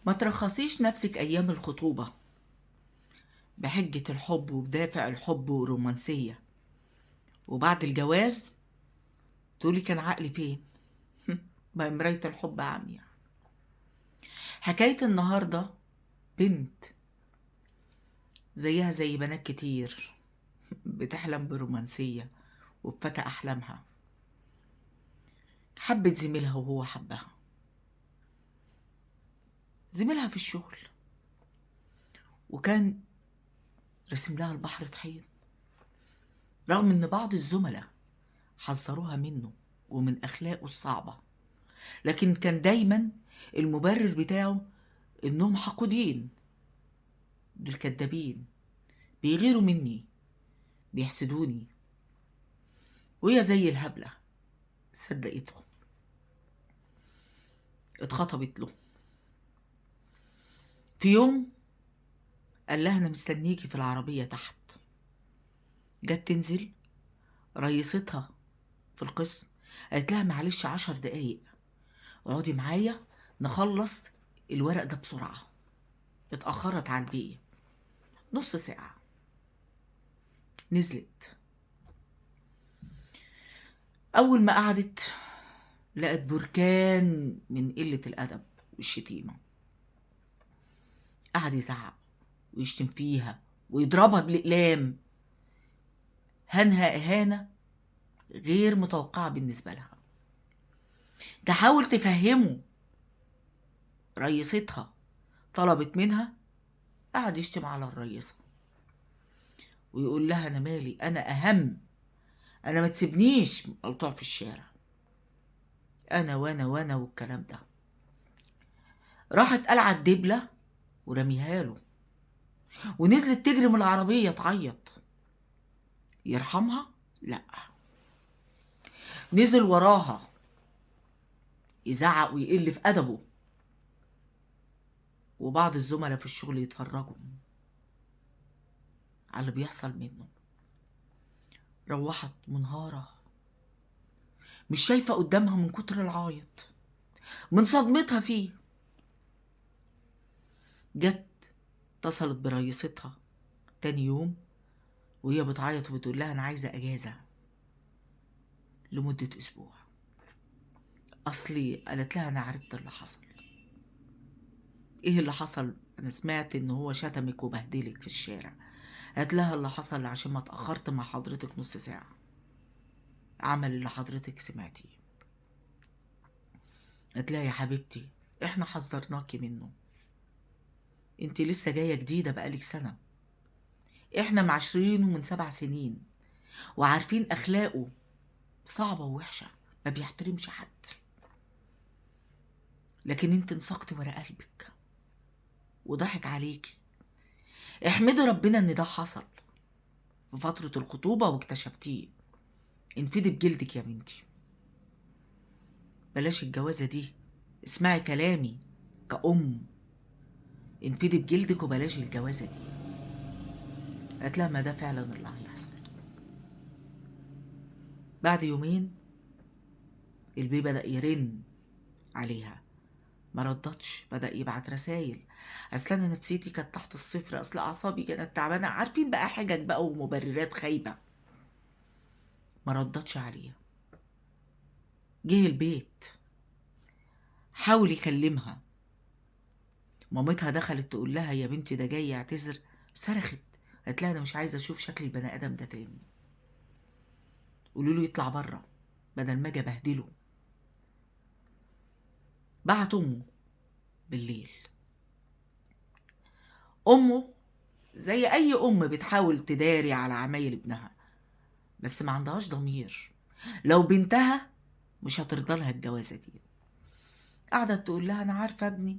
ما ترخصيش نفسك أيام الخطوبة بحجة الحب وبدافع الحب والرومانسية، وبعد الجواز تقولي كان عقلي فين. ما هي مراية الحب عمياء. حكاية النهاردة بنت زيها زي بنات كتير بتحلم برومانسية وبفتى أحلامها. حبت زميلها وهو حبها، زميلها في الشغل، وكان رسم لها البحر طحين، رغم ان بعض الزملاء حذروها منه ومن أخلاقه الصعبة، لكن كان دايما المبرر بتاعه إنهم حقودين، دول كدابين، بيغيروا مني، بيحسدوني. وهي زي الهبلة صدقتهم، اتخطبت له. في يوم قال لها أنا مستنيكي في العربية تحت. جت تنزل، رئيستها في القسم قالت لها معلش 10 دقايق اقعدي معايا نخلص الورق ده بسرعة. اتأخرت على البيت نص ساعة. نزلت، أول ما قعدت لقت بركان من قلة الأدب والشتيمة. قعد يزعق ويشتم فيها ويضربها بالأقلام، هنها إهانة غير متوقعة بالنسبة لها. تحاول تفهمه، رئيستها طلبت منها، قعد يشتم على الرئيسة ويقول لها أنا مالي، أنا أهم، أنا ما تسيبنيش مقطوع في الشارع، أنا وأنا وأنا والكلام ده. راحت قلعة الدبلة ورميها له، ونزلت تجري من العربية تعيط. يرحمها؟ لأ، نزل وراها يزعق ويقل في أدبه، وبعض الزملاء في الشغل يتفرجوا على اللي بيحصل منه. روحت منهارة، مش شايفة قدامها من كتر العيط، من صدمتها فيه. جت اتصلت برئيستها تاني يوم وهي بتعيط وبتقول لها أنا عايزة أجازة لمدة أسبوع. أصلي قالت لها أنا عرفت اللي حصل. إيه اللي حصل؟ أنا سمعت إن هو شتمك وبهدلك في الشارع. قالت لها اللي حصل عشان ما اتأخرت مع حضرتك نص ساعة، عمل اللي حضرتك سمعتيه. قالت لها يا حبيبتي احنا حذرناكي منه، انت لسه جاية جديدة بقالك سنة، احنا معاشرينه من 7 سنين وعارفين اخلاقه صعبة ووحشة، ما بيحترمش حد، لكن انت انسقت ورا قلبك وضحك عليكي. احمدي ربنا ان ده حصل في فترة الخطوبة واكتشفتيه. انفدي بجلدك يا بنتي، بلاش الجوازة دي، اسمعي كلامي كأم، انفدي بجلدك وبلاش الجوازة دي. قالت لها ما ده فعلا اللي هيحصل. بعد يومين البيه بدأ يرن عليها، ما ردتش، بدأ يبعت رسايل، اصل انا نفسيتي كانت تحت الصفر، اصل اعصابي كانت تعبانه، عارفين بقى حاجات بقى ومبررات خايبه. ما ردتش عليه. جه البيت حاول يكلمها، مامتها دخلت تقول لها يا بنتي ده جاي يعتذر، صرخت قالت لها انا مش عايزه اشوف شكل البني ادم ده تاني، قولوا له يطلع بره بدل ما اجي ابهدله. بعت امه بالليل. امه زي اي ام بتحاول تداري على عمايل ابنها، بس ما عندهاش ضمير، لو بنتها مش هترضى لها الجوازه دي. قعدت تقول لها انا عارفه ابني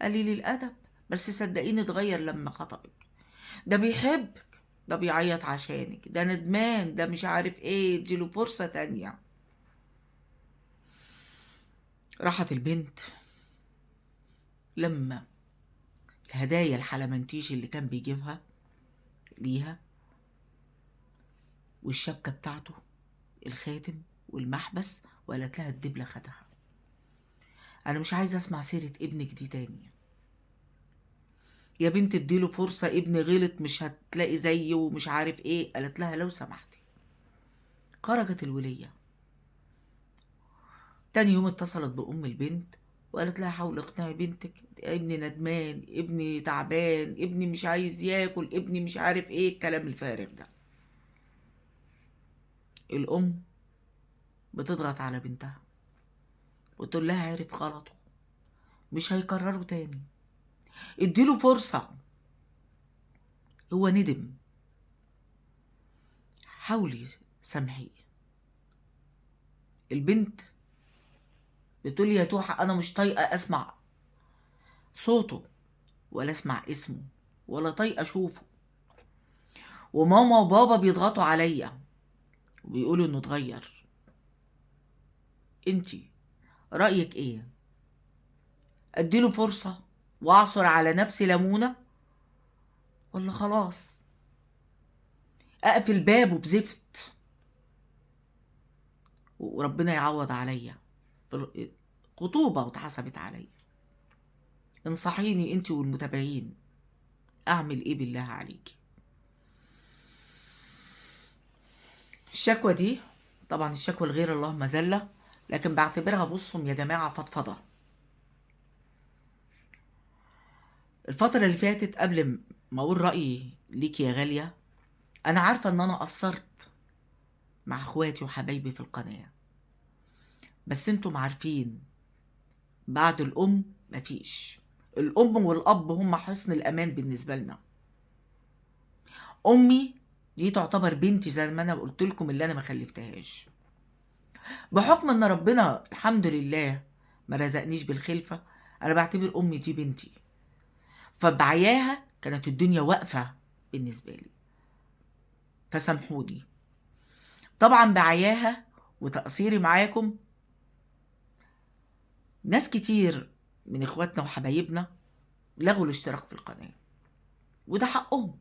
قليل الادب، بس صدقيني اتغير لما خطبك، ده بيحبك، ده بيعيط عشانك، ده ندمان، ده مش عارف ايه، اديله فرصه تانية. راحت البنت لما الهدايا الحلمنتيش اللي كان بيجيبها ليها والشبكه بتاعته، الخاتم والمحبس، وقالت لها الدبله خدها. انا مش عايزه اسمع سيره ابنك دي تاني، يا بنت اديله فرصة، ابني غلط، مش هتلاقي زيه ومش عارف ايه. قالت لها لو سمحتي. خرجت الولية. تاني يوم اتصلت بأم البنت وقالت لها حاولي اقنعي بنتك، ابني ندمان، ابني تعبان، ابني مش عايز ياكل، ابني مش عارف ايه الكلام الفارغ ده. الأم بتضغط على بنتها وتقول لها عرف غلطه، مش هيكرره تاني، اديله فرصة، هو ندم، حاولي سامحيه. البنت بتقول يا توحة أنا مش طايقة أسمع صوته ولا أسمع اسمه ولا طايقة أشوفه، وماما وبابا بيضغطوا عليا وبيقولوا إنه اتغير. انتي رأيك إيه؟ أديله فرصة وأعصر على نفسي ليمونة، ولا خلاص أقفل بابه بزفت وربنا يعوض عليا في خطوبة واتحسبت عليا؟ انصحيني انتي والمتابعين، أعمل إيه بالله عليكي؟ الشكوى دي طبعا الشكوى لغير الله مذلة، لكن بعتبرها بصوا يا جماعة فضفضة. الفترة اللي فاتت قبل ما أقول رأيي ليكي يا غالية، أنا عارفة إن أنا قصرت مع إخواتي وحبايبي في القناة، بس انتم عارفين بعد الأم مفيش. الأم والأب هم حصن الأمان بالنسبة لنا. أمي دي تعتبر بنتي زي ما أنا قلت لكم اللي أنا ما خلفتهاش، بحكم إن ربنا الحمد لله ما رزقنيش بالخلفة. أنا بعتبر أمي دي بنتي، فبعياها كانت الدنيا واقفة بالنسبة لي، فسامحوني. طبعا بعياها وتقصيري معاكم ناس كتير من إخواتنا وحبايبنا لغوا الاشتراك في القناة، وده حقهم،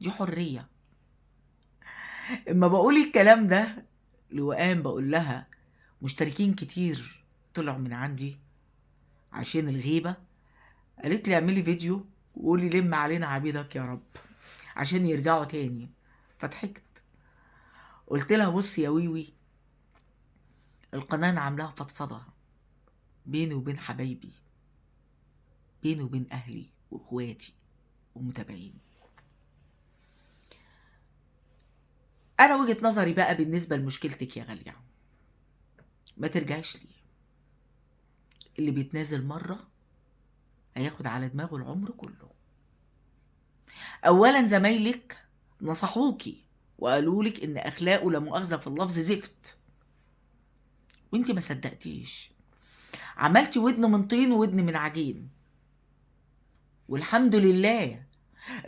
دي حرية. اما بقول الكلام ده لوقام بقول لها مشتركين كتير طلعوا من عندي عشان الغيبة، قالت لي اعملي فيديو وقولي لم علينا عبيدك يا رب عشان يرجعوا تاني. فضحكت، قلت لها بصي يا ويوي، القناة أنا عاملاها فضفضة بيني وبين حبايبي، بيني وبين أهلي وإخواتي ومتابعين. أنا وجهة نظري بقى بالنسبة لمشكلتك يا غالية، ما ترجعش لي. اللي بيتنازل مرة هياخد على دماغه العمر كله. أولا زمايلك نصحوكي وقالولك إن أخلاقه لا مؤاخذة في اللفظ زفت، وانت ما صدقتيش، عملتي ودن من طين وودن من عجين. والحمد لله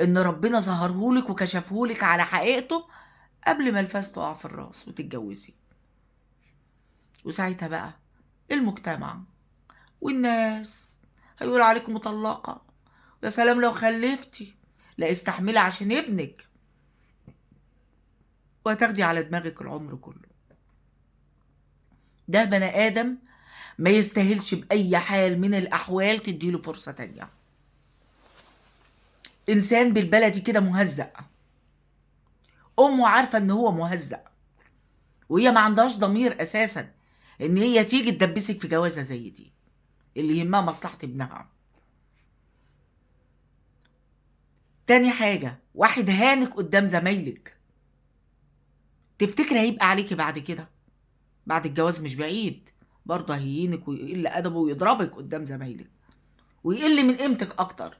إن ربنا ظهرهولك وكشفهولك على حقيقته قبل ما الفاس تقع في الراس وتتجوزي. وساعتها بقى المجتمع والناس هيقول عليك مطلقة، يا سلام لو خلفتي، لا استحملي عشان ابنك، وهتاخدي على دماغك العمر كله. ده بني آدم ما يستاهلش بأي حال من الأحوال تديله فرصة تانية. إنسان بالبلدي كده مهزأ، أمه عارفة إن هو مهزأ، وهي ما عندهاش ضمير أساسا إن هي تيجي تدبسك في جوازة زي دي اللي يهمها مصلحة ابنها. تاني حاجة، واحد هانك قدام زمايلك، تفتكر هيبقى عليكي بعد كده؟ بعد الجواز مش بعيد برضه هيهينك ويقل أدبه ويضربك قدام زمايلك ويقل من قيمتك أكتر.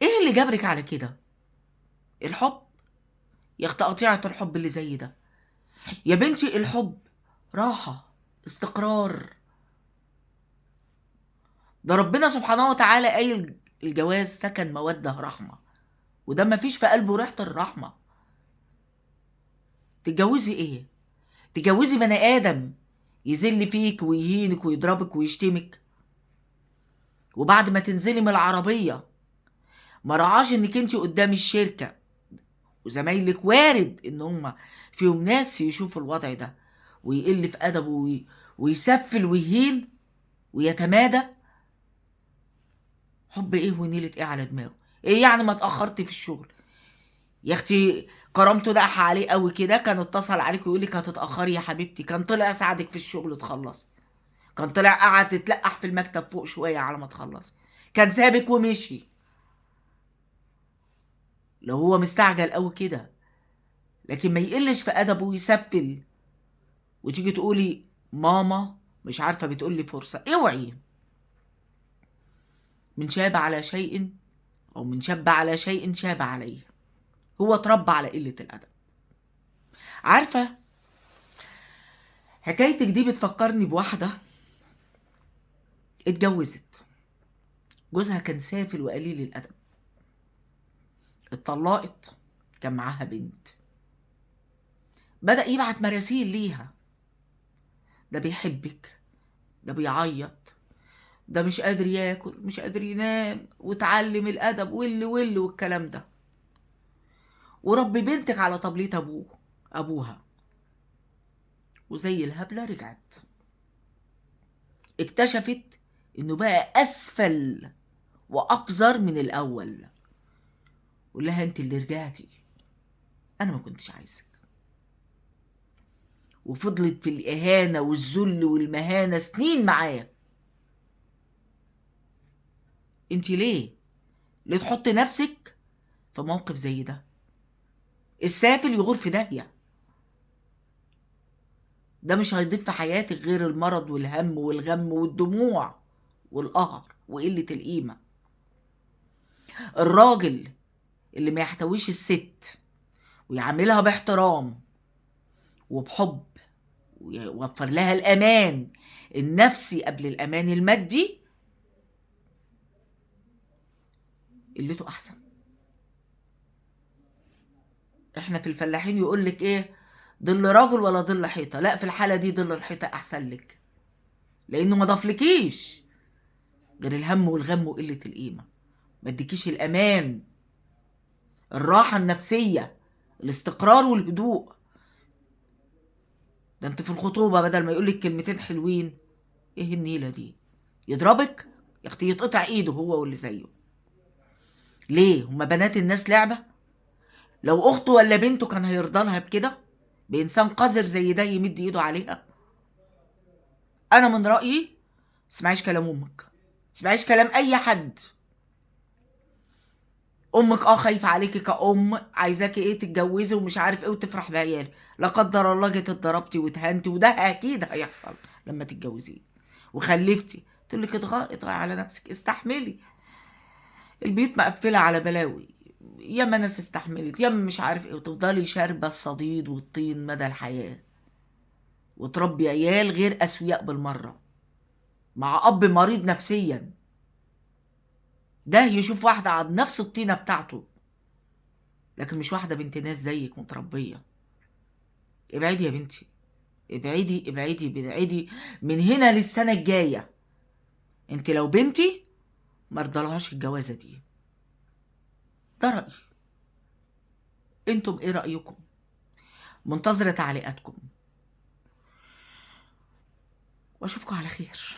إيه اللي جبرك على كده؟ الحب؟ يا اخت قطيعة الحب اللي زي ده يا بنتي، الحب راحة، استقرار. ده ربنا سبحانه وتعالى قايل الجواز سكن مودة رحمة، وده ما فيش في قلبه ريحة الرحمة. تتجوزي ايه؟ تتجوزي بني آدم يذل فيك ويهينك ويضربك ويشتمك، وبعد ما تنزلي من العربية ما رعاش انك انت قدام الشركة وزمايلك وارد ان هم فيهم ناس يشوفوا الوضع ده ويقل في أدبه ويسفل ويهين ويتمادى. حب ايه ونيلة ايه على دماغه؟ ايه يعني ما اتأخرت في الشغل؟ يا اختي كرامته ناقحة عليه قوي كده، كان اتصل عليك ويقول لك هتتأخري يا حبيبتي، كان طلع ساعدك في الشغل تخلص، كان طلع قعد تتلقح في المكتب فوق شوية على ما تخلص، كان سابك ومشي. لو هو مستعجل قوي كده، لكن ما يقلش في أدبه ويسفل، وتيجي تقولي ماما مش عارفة بتقولي فرصة. اوعي. من شاب على شيء، أو من شاب على شيء شاب عليه. هو اتربى على قلة الأدب. عارفة، حكايتك دي بتفكرني بواحدة اتجوزت، جوزها كان سافل وقليل الأدب، اتطلقت، كان معاها بنت، بدأ يبعت مراسيل ليها: ده بيحبك، ده بيعيط، ده مش قادر ياكل، مش قادر ينام، وتعلم الأدب والكلام ده، وربي بنتك على طبلية أبوها. وزي الهبلة رجعت، اكتشفت إنه بقى أسفل وأقذر من الأول. قول لها: أنت اللي رجعتي، أنا ما كنتش عايزك. وفضلت في الإهانة والذل والمهانة سنين معاه. أنت ليه تحطي نفسك في موقف زي ده؟ السافل يغور في داهية، ده مش هيضيف في حياتك غير المرض والهم والغم والدموع والقهر وقلة القيمة. الراجل اللي ما يحتويش الست ويعاملها باحترام وبحب، ويوفر لها الأمان النفسي قبل الأمان المادي، قلته أحسن. احنا في الفلاحين يقولك ايه؟ ظل راجل ولا ظل حيطة؟ لا، في الحالة دي ظل الحيطة أحسن لك، لأنه ما ضافلكيش غير الهم والغم وقلة القيمة، ما اديكيش الأمان، الراحة النفسية، الاستقرار والهدوء. ده انت في الخطوبة بدل ما يقولك كلمتين حلوين، ايه النيلة دي؟ يضربك يا اختي، يتقطع ايده هو واللي زيه. ليه؟ هما بنات الناس لعبة؟ لو اخته ولا بنته كان هيرضى لها بكده؟ بانسان قذر زي ده يمد ايده عليها؟ انا من رأيي اسمعيش كلام امك، اسمعيش كلام اي حد. امك خايفة عليكي كأم، عايزاكي ايه تتجوزي ومش عارف ايه وتفرح بعيالك، لا قدر الله جيت اتضربتي واتهنتي، وده اكيد هيحصل لما تتجوزيه وخلفتي، تقول لك اضغطي على نفسك، استحملي، البيوت مقفلة على بلاوي، ياما ناس استحملت، ياما مش عارف ايه، وتفضلي شاربة الصديد والطين مدى الحياة، وتربي عيال غير أسوياء بالمرة، مع أب مريض نفسيا، ده يشوف واحدة على نفس الطينة بتاعته، لكن مش واحدة بنت ناس زيك متربية. ابعدي يا بنتي، ابعدي ابعدي ابعدي من هنا للسنة الجاية. انت لو بنتي مرضلهاش الجوازة دي. ده رأيي، انتم ايه رأيكم؟ منتظرة تعليقاتكم، واشوفكم على خير.